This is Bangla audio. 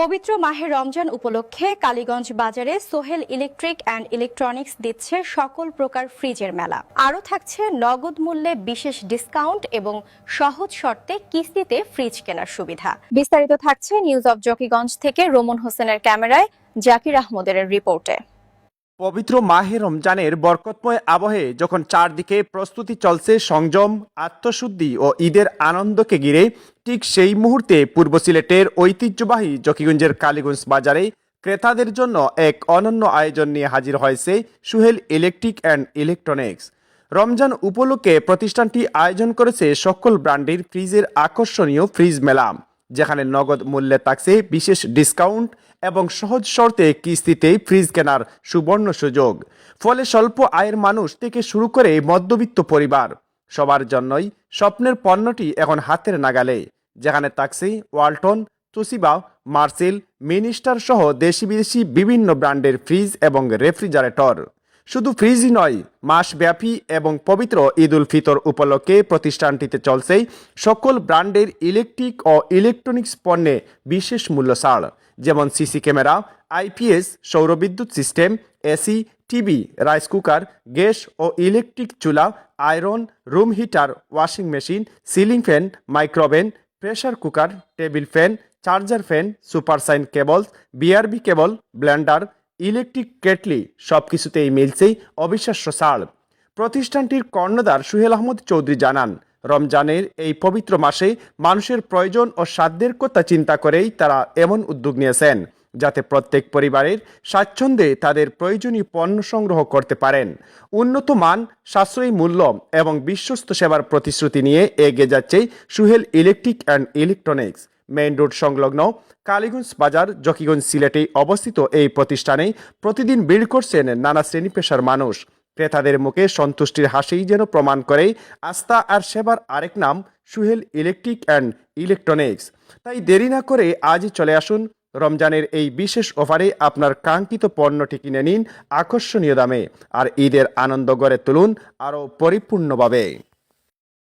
পবিত্র মাহে রমজান উপলক্ষে কালীগঞ্জ বাজারে সোহেল ইলেকট্রিক অ্যান্ড ইলেকট্রনিক্স দিচ্ছে সকল প্রকার ফ্রিজের মেলা। আরও থাকছে নগদ মূল্যে বিশেষ ডিসকাউন্ট এবং সহজ শর্তে কিস্তিতে ফ্রিজ কেনার সুবিধা। বিস্তারিত থাকছে নিউজ অব জকিগঞ্জ থেকে রোমন হোসেনের ক্যামেরায় জাকির আহমদের রিপোর্টে। পবিত্র মাহে রমজানের বরকতময় আবহে যখন চারদিকে প্রস্তুতি চলছে সংযম, আত্মশুদ্ধি ও ঈদের আনন্দকে ঘিরে, ঠিক সেই মুহূর্তে পূর্ব সিলেটের ঐতিহ্যবাহী জকিগঞ্জের কালীগঞ্জ বাজারে ক্রেতাদের জন্য এক অনন্য আয়োজন নিয়ে হাজির হয়েছে Sohel electric and electronics. Ramzan উপলক্ষে প্রতিষ্ঠানটি আয়োজন করেছে সকল ব্র্যান্ডের ফ্রিজের আকর্ষণীয় ফ্রিজ মেলা, যেখানে নগদ মূল্যে থাকছে বিশেষ ডিসকাউন্ট এবং সহজ শর্তে কিস্তিতে ফ্রিজ কেনার সুবর্ণ সুযোগ। ফলে স্বল্প আয়ের মানুষ থেকে শুরু করে মধ্যবিত্ত পরিবার সবার জন্যই স্বপ্নের পণ্যটি এখন হাতের নাগালে, যেখানে থাকছে ওয়ালটন, তোশিবা, মার্সেল, মিনিস্টার সহ দেশি বিদেশি বিভিন্ন ব্র্যান্ডের ফ্রিজ এবং রেফ্রিজারেটর। শুধু ফ্রিজই নয়, মাসব্যাপী এবং পবিত্র ঈদ উল ফিতর উপলক্ষে প্রতিষ্ঠানটিতে চলছে সকল ব্র্যান্ডের ইলেকট্রিক ও ইলেকট্রনিক্স পণ্যে বিশেষ মূল্য ছাড়, যেমন সিসি ক্যামেরা, আইপিএস, সৌরবিদ্যুৎ system, AC, TV, rice cooker, gas ও ইলেকট্রিক চুলা, iron, room heater, washing machine, ceiling fan, micro oven, pressure cooker, table fan, charger fan, Supersign cables, BRB cable, blender, electric kettle সবকিছুতেই মিলছে অবিশ্বাস্য ছাড়। প্রতিষ্ঠানটির কর্ণধার সুহেল আহমদ চৌধুরী জানান, রমজানের এই পবিত্র মাসে মানুষের প্রয়োজন ও সাধ্যের কথা চিন্তা করেই তারা এমন উদ্যোগ নিয়েছেন, যাতে প্রত্যেক পরিবারের স্বাচ্ছন্দ্যে তাদের প্রয়োজনীয় পণ্য সংগ্রহ করতে পারেন। উন্নত মান, সাশ্রয়ী মূল্য এবং বিশ্বস্ত সেবার প্রতিশ্রুতি নিয়ে এগিয়ে যাচ্ছে Sohel electric and electronics. Main road সংলগ্ন কালীগঞ্জ বাজার, জকিগঞ্জ, সিলেটে অবস্থিত এই প্রতিষ্ঠানে প্রতিদিন ভিড় করছেন নানা শ্রেণী পেশার মানুষ। ক্রেতাদের মুখে সন্তুষ্টির হাসি যেন প্রমাণ করে আস্থা আর সেবার আরেক নাম সোহেল ইলেকট্রিক অ্যান্ড ইলেকট্রনিক্স। তাই দেরি না করে আজই চলে আসুন রমজানের এই বিশেষ অফারে আপনার কাঙ্ক্ষিত পণ্যটি কিনে নিন আকর্ষণীয় দামে, আর ঈদের আনন্দ গড়ে তুলুন আরও পরিপূর্ণভাবে।